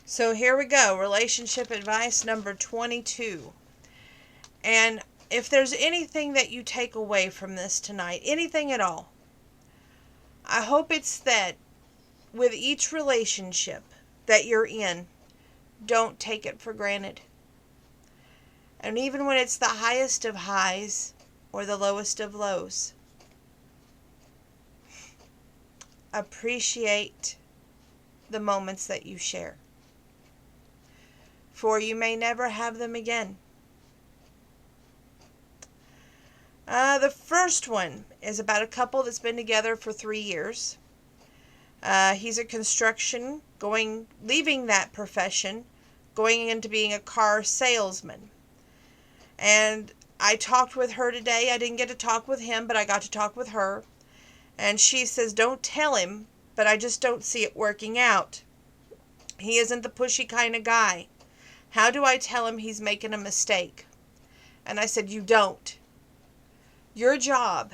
So here we go, relationship advice number 22. And if there's anything that you take away from this tonight, anything at all, I hope it's that with each relationship that you're in, don't take it for granted. And even when it's the highest of highs or the lowest of lows, appreciate the moments that you share. For you may never have them again. The first one is about a couple that's been together for 3 years. He's a construction, leaving that profession, going into being a car salesman. And I talked with her today. I didn't get to talk with him, but I got to talk with her. And she says, don't tell him, but I just don't see it working out. He isn't the pushy kind of guy. How do I tell him he's making a mistake? And I said, you don't. Your job,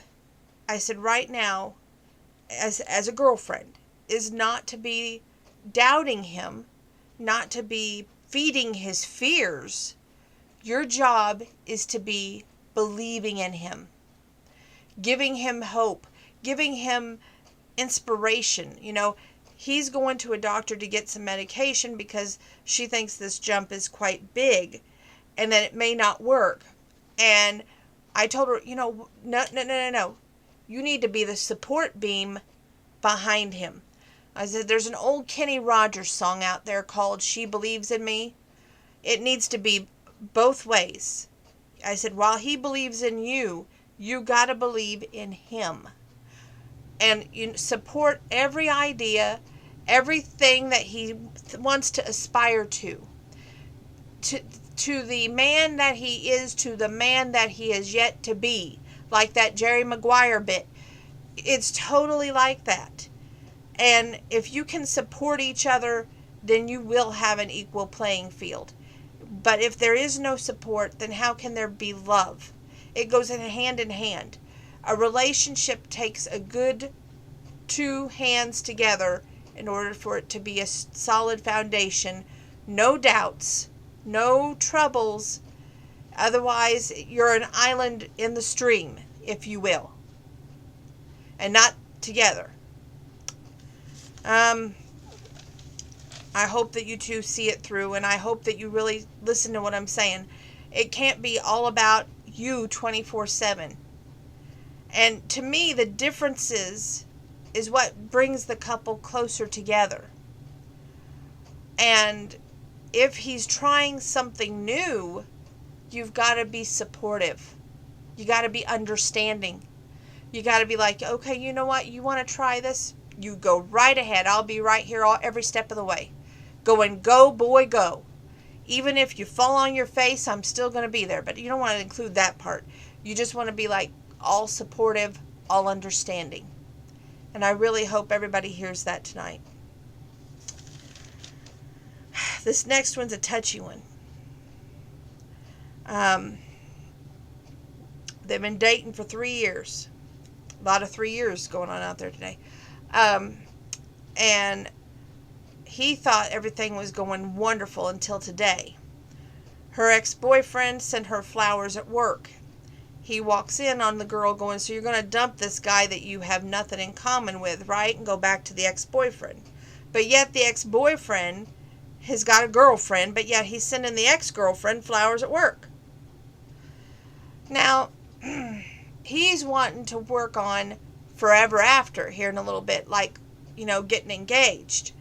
I said, right now, as a girlfriend, is not to be doubting him, not to be feeding his fears. Your job is to be believing in him, giving him hope, giving him inspiration. He's going to a doctor to get some medication because she thinks this jump is quite big and that it may not work. And I told her, no. You need to be the support beam behind him. I said, there's an old Kenny Rogers song out there called She Believes in Me. It needs to be both ways. I said, while he believes in you, you got to believe in him. And you support every idea, everything that he wants to aspire to the man that he is, to the man that he is yet to be. Like that Jerry Maguire bit. It's totally like that. And if you can support each other, then you will have an equal playing field. But if there is no support, then how can there be love? It goes in hand. A relationship takes a good 2 hands together in order for it to be a solid foundation. No doubts, no troubles. Otherwise, you're an island in the stream, if you will, and not together. I hope that you two see it through, and I hope that you really listen to what I'm saying. It can't be all about you 24/7. And to me, the differences is what brings the couple closer together. And if he's trying something new, you've got to be supportive. You got to be understanding. You got to be like, okay, you know what? You want to try this? You go right ahead. I'll be right here every step of the way. Go, boy, go. Even if you fall on your face, I'm still going to be there. But you don't want to include that part. You just want to be like all supportive, all understanding. And I really hope everybody hears that tonight. This next one's a touchy one. They've been dating for 3 years. A lot of 3 years going on out there today. And he thought everything was going wonderful until today. Her ex-boyfriend sent her flowers at work. He walks in on the girl going, so you're going to dump this guy that you have nothing in common with, right? And go back to the ex-boyfriend. But yet the ex-boyfriend has got a girlfriend, but yet he's sending the ex-girlfriend flowers at work. Now, he's wanting to work on forever after here in a little bit, like, getting engaged.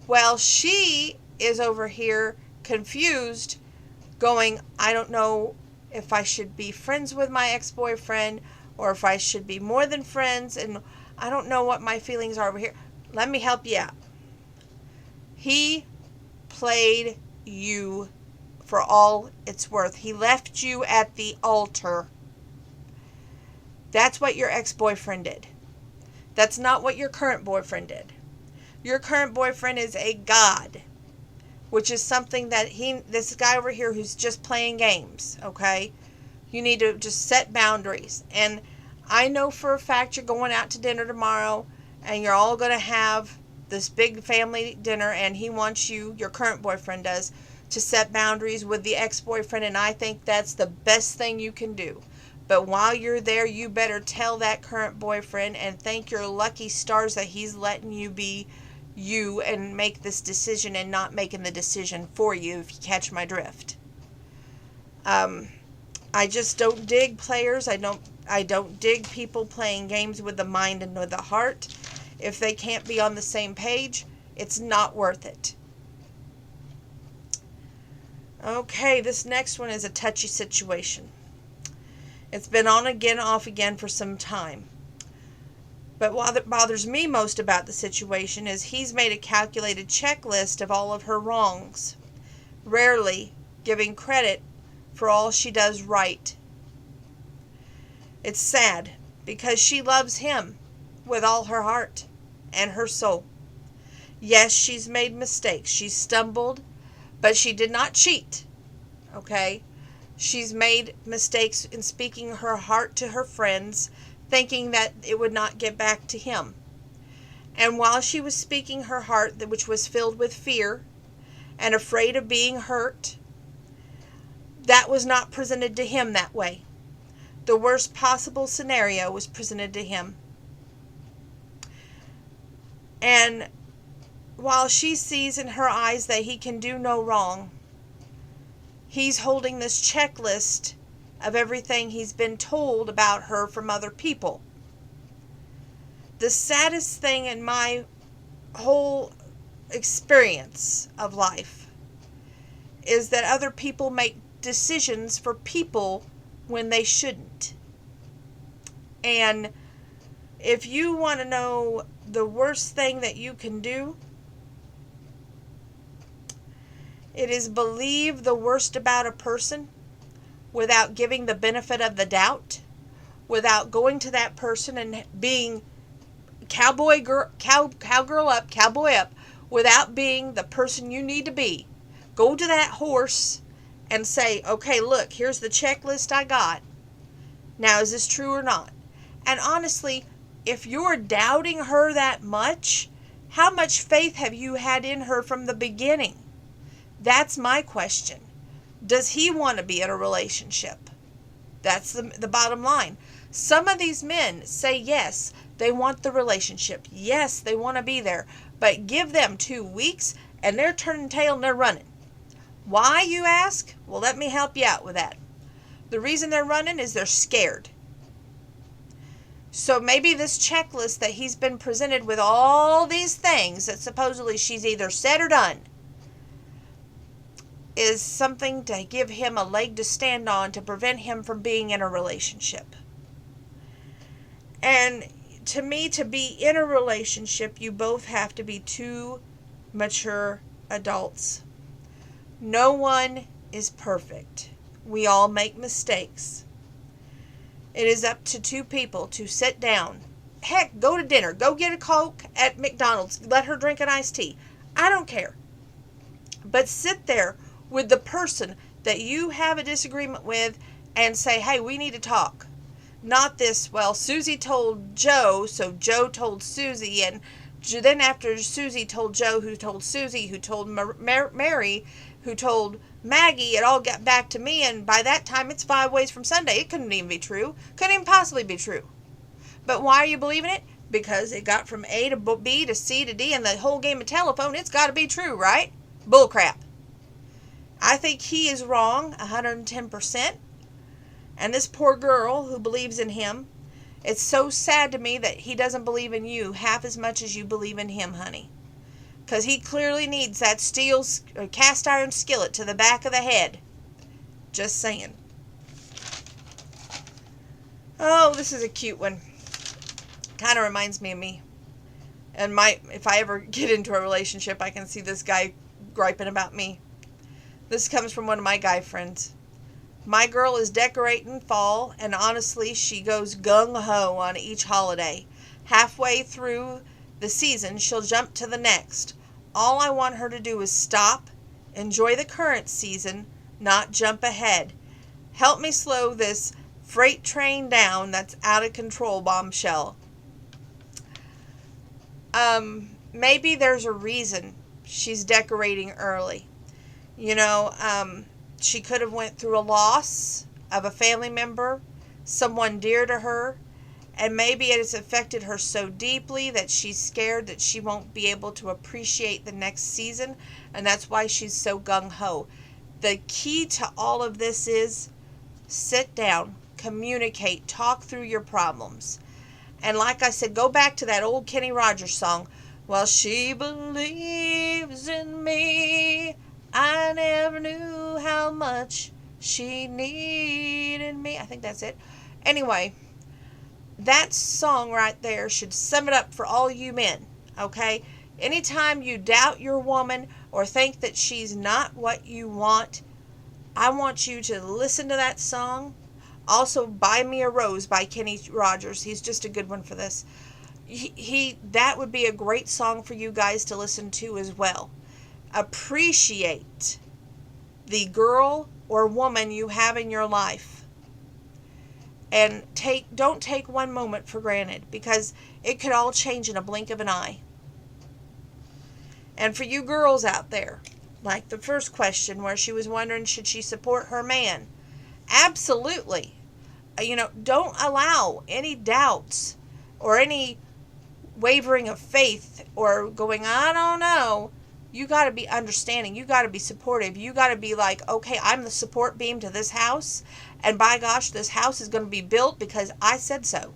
Well, she is over here confused, going, I don't know if I should be friends with my ex-boyfriend or if I should be more than friends, and I don't know what my feelings are over here. Let me help you out. He played you for all it's worth. He left you at the altar. That's what your ex-boyfriend did. That's not what your current boyfriend did. Your current boyfriend is a god, which is something that this guy over here who's just playing games, okay? You need to just set boundaries. And I know for a fact you're going out to dinner tomorrow and you're all going to have this big family dinner, and he wants you, your current boyfriend does, to set boundaries with the ex-boyfriend, and I think that's the best thing you can do. But while you're there, you better tell that current boyfriend and thank your lucky stars that he's letting you be you and make this decision and not making the decision for you, if you catch my drift. I just don't dig players. I don't dig people playing games with the mind and with the heart. If they can't be on the same page, it's not worth it. Okay, this next one is a touchy situation. It's been on again, off again for some time. But what bothers me most about the situation is he's made a calculated checklist of all of her wrongs, rarely giving credit for all she does right. It's sad because she loves him with all her heart and her soul. Yes, she's made mistakes. She's stumbled, but she did not cheat. Okay? She's made mistakes in speaking her heart to her friends, thinking that it would not get back to him. And while she was speaking her heart, which was filled with fear and afraid of being hurt, that was not presented to him that way. The worst possible scenario was presented to him. And while she sees in her eyes that he can do no wrong, he's holding this checklist of everything he's been told about her from other people. The saddest thing in my whole experience of life is that other people make decisions for people when they shouldn't. And if you want to know the worst thing that you can do, it is believe the worst about a person without giving the benefit of the doubt, without going to that person and being cowgirl up, cowboy up, without being the person you need to be. Go to that horse and say, okay, look, here's the checklist I got. Now, is this true or not? And honestly, if you're doubting her that much, how much faith have you had in her from the beginning? That's my question. Does he want to be in a relationship? That's the bottom line. Some of these men say yes, they want the relationship. Yes, they want to be there. But give them 2 weeks and they're turning tail and they're running. Why, you ask? Well, let me help you out with that. The reason they're running is they're scared. So maybe this checklist that he's been presented with all these things that supposedly she's either said or done is something to give him a leg to stand on to prevent him from being in a relationship. And to me, to be in a relationship, you both have to be two mature adults. No one is perfect. We all make mistakes. It is up to two people to sit down. Heck, go to dinner. Go get a Coke at McDonald's. Let her drink an iced tea. I don't care. But sit there with the person that you have a disagreement with and say, hey, we need to talk. Not this, well, Susie told Joe, so Joe told Susie, and then after Susie told Joe, who told Susie, who told Mary, who told Maggie, it all got back to me, and by that time it's 5 ways from Sunday. It couldn't even be true. Couldn't even possibly be true. But why are you believing it? Because it got from A to B to C to D, and the whole game of telephone, it's got to be true, right? Bullcrap. I think he is wrong 110%. And this poor girl who believes in him, it's so sad to me that he doesn't believe in you half as much as you believe in him, honey. Because he clearly needs that cast iron skillet to the back of the head. Just saying. Oh, this is a cute one. Kind of reminds me of me. And if I ever get into a relationship, I can see this guy griping about me. This comes from one of my guy friends. My girl is decorating fall, and honestly, she goes gung-ho on each holiday. Halfway through the season, she'll jump to the next. All I want her to do is stop, enjoy the current season, not jump ahead. Help me slow this freight train down that's out of control, bombshell. maybe there's a reason she's decorating early. You know, she could have went through a loss of a family member, someone dear to her, and maybe it has affected her so deeply that she's scared that she won't be able to appreciate the next season, and that's why she's so gung-ho. The key to all of this is sit down, communicate, talk through your problems. And like I said, go back to that old Kenny Rogers song. Well, she believes in me. I never knew how much she needed me. I think that's it. Anyway, that song right there should sum it up for all you men, okay? Anytime you doubt your woman or think that she's not what you want, I want you to listen to that song. Also, Buy Me a Rose by Kenny Rogers. He's just a good one for this. That would be a great song for you guys to listen to as well. Appreciate the girl or woman you have in your life. And don't take one moment for granted, because it could all change in a blink of an eye. And for you girls out there, like the first question where she was wondering, should she support her man? Absolutely. Don't allow any doubts or any wavering of faith or going, I don't know. You got to be understanding. You got to be supportive. You got to be like, okay, I'm the support beam to this house. And by gosh, this house is going to be built because I said so.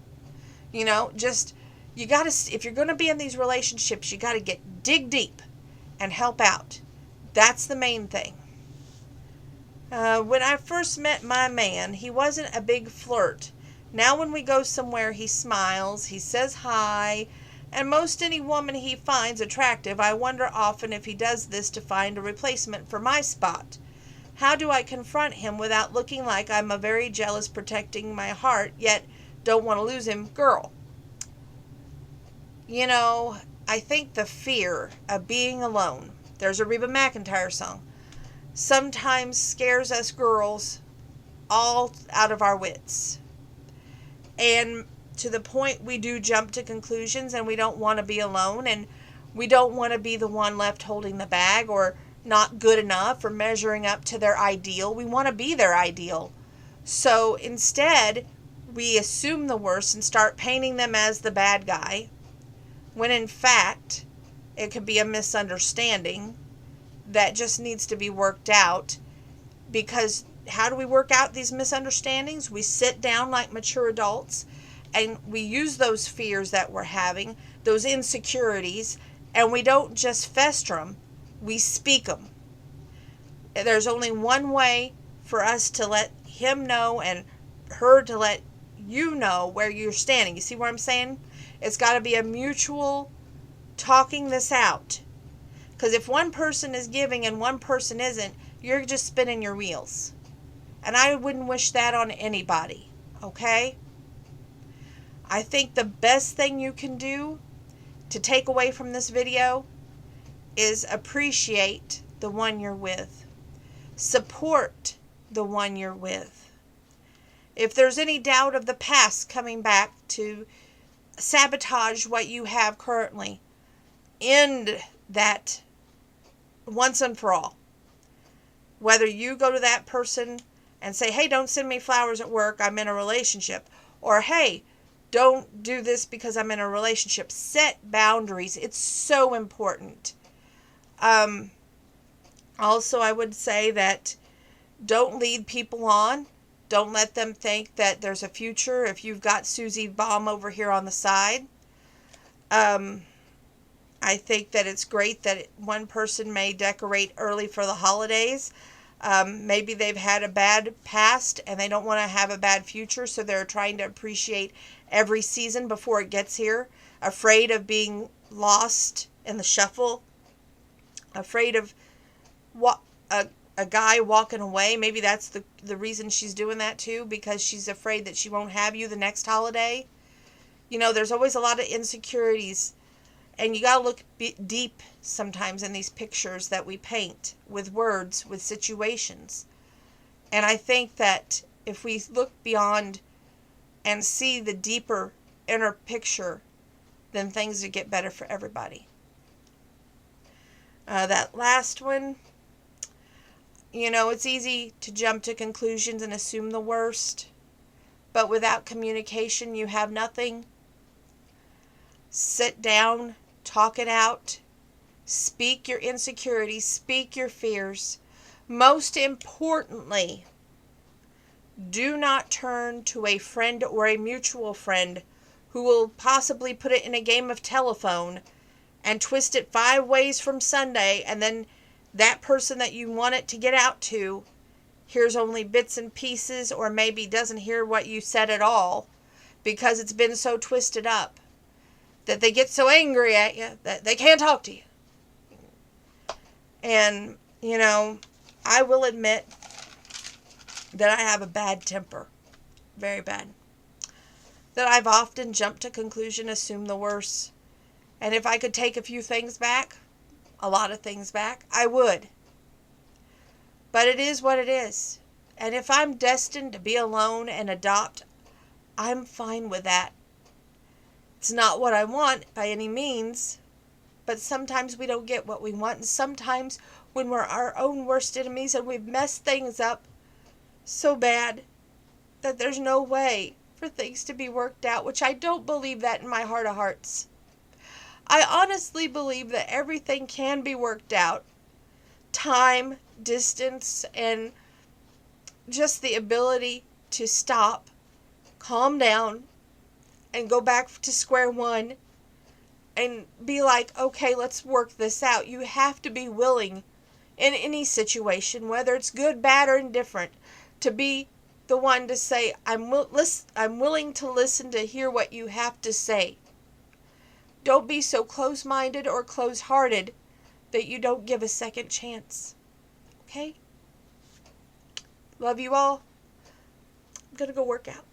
You got to, if you're going to be in these relationships, you got to dig deep and help out. That's the main thing. When I first met my man, he wasn't a big flirt. Now when we go somewhere, he smiles, he says hi, and most any woman he finds attractive, I wonder often if he does this to find a replacement for my spot. How do I confront him without looking like I'm a very jealous, protecting my heart, yet don't want to lose him girl? I think the fear of being alone, there's a Reba McEntire song, sometimes scares us girls all out of our wits. And to the point we do jump to conclusions, and we don't want to be alone, and we don't want to be the one left holding the bag or not good enough or measuring up to their ideal. We want to be their ideal. So instead, we assume the worst and start painting them as the bad guy, when in fact, it could be a misunderstanding that just needs to be worked out. Because how do we work out these misunderstandings? We sit down like mature adults and we use those fears that we're having, those insecurities, and we don't just fester them, we speak them. There's only one way for us to let him know and her to let you know where you're standing. You see what I'm saying? It's got to be a mutual talking this out. Because if one person is giving and one person isn't, you're just spinning your wheels. And I wouldn't wish that on anybody. Okay? I think the best thing you can do to take away from this video is appreciate the one you're with. Support the one you're with. If there's any doubt of the past coming back to sabotage what you have currently, end that once and for all. Whether you go to that person and say, hey, don't send me flowers at work, I'm in a relationship. Or, hey, don't do this because I'm in a relationship. Set boundaries. It's so important. Also, I would say that don't lead people on. Don't let them think that there's a future if you've got Susie Bomb over here on the side. I think that it's great that one person may decorate early for the holidays. Maybe they've had a bad past and they don't want to have a bad future, so they're trying to appreciate every season before it gets here. Afraid of being lost in the shuffle. Afraid of a guy walking away. Maybe that's the reason she's doing that too, because she's afraid that she won't have you the next holiday. There's always a lot of insecurities. And you got to look deep sometimes in these pictures that we paint with words, with situations. And I think that if we look beyond and see the deeper inner picture, then things would get better for everybody. That last one, it's easy to jump to conclusions and assume the worst, but without communication, you have nothing. Sit down, talk it out, speak your insecurities, speak your fears. Most importantly, do not turn to a friend or a mutual friend who will possibly put it in a game of telephone and twist it 5 ways from Sunday, and then that person that you want it to get out to hears only bits and pieces, or maybe doesn't hear what you said at all because it's been so twisted up that they get so angry at you that they can't talk to you. And, I will admit that I have a bad temper. Very bad. That I've often jumped to conclusion, assumed the worst. And if I could take a few things back, a lot of things back, I would. But it is what it is. And if I'm destined to be alone and adopt, I'm fine with that. It's not what I want by any means, but sometimes we don't get what we want. And sometimes when we're our own worst enemies and we've messed things up so bad that there's no way for things to be worked out, which I don't believe that in my heart of hearts. I honestly believe that everything can be worked out. Time, distance, and just the ability to stop, calm down, and go back to square one and be like, okay, let's work this out. You have to be willing in any situation, whether it's good, bad, or indifferent, to be the one to say, I'm willing to listen to hear what you have to say. Don't be so close-minded or close-hearted that you don't give a second chance. Okay? Love you all. I'm going to go work out.